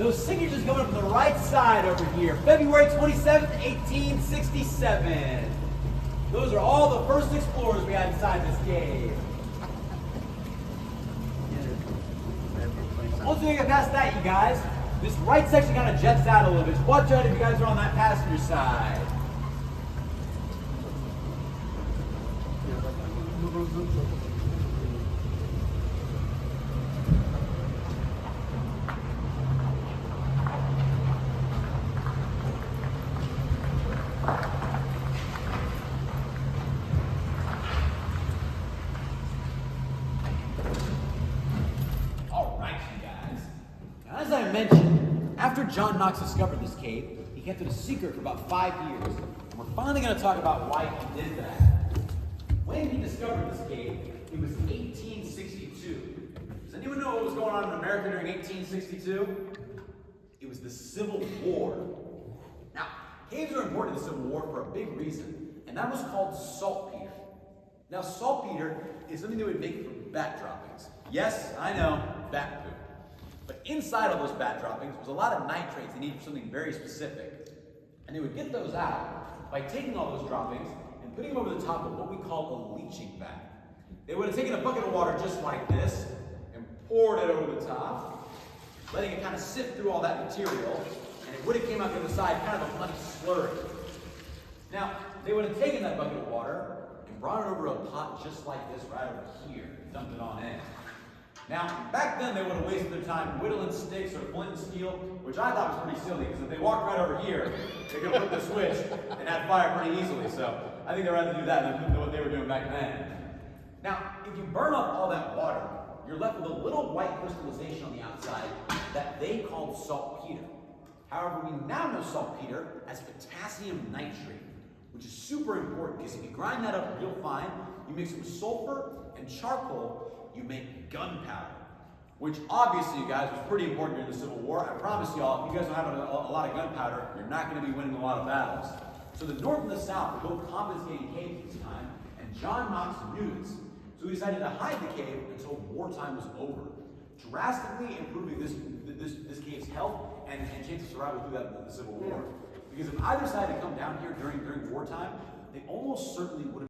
those signatures going up on the right side over here. February 27th, 1867. Those are all the first explorers we had inside this cave. Once we get past that, you guys, this right section kind of jets out a little bit. So watch out if you guys are on that passenger side. As I mentioned, after John Knox discovered this cave, he kept it a secret for about 5 years. And we're finally going to talk about why he did that. When he discovered this cave, it was 1862. Does anyone know what was going on in America during 1862? It was the Civil War. Now, caves are important in the Civil War for a big reason, and that was called saltpeter. Now, saltpeter is something they would make from bat droppings. Yes, I know, bat poop. But inside of those bat droppings was a lot of nitrates they needed for something very specific. And they would get those out by taking all those droppings and putting them over the top of what we call a leaching vat. They would have taken a bucket of water just like this and poured it over the top, letting it kind of sift through all that material, and it would have came out the other side kind of a muddy slurry. Now, they would have taken that bucket of water and brought it over to a pot just like this right over here, dumped it on in. Now, back then they would have wasted their time whittling sticks or flint and steel, which I thought was pretty silly, because if they walked right over here, they could flip the switch and have fire pretty easily. So I think they'd rather do that than what they were doing back then. Now, if you burn off all that water, you're left with a little white crystallization on the outside that they called saltpeter. However, we now know saltpeter as potassium nitrate, which is super important, because if you grind that up real fine, you mix it with sulfur and charcoal, you make gunpowder, which obviously, you guys, was pretty important during the Civil War. I promise y'all, if you guys don't have a lot of gunpowder, you're not going to be winning a lot of battles. So the North and the South were both confiscating caves at this time, and John Knox knew this. So he decided to hide the cave until wartime was over, drastically improving this cave's health and chance of survival through the Civil War. Because if either side had come down here during wartime, they almost certainly would have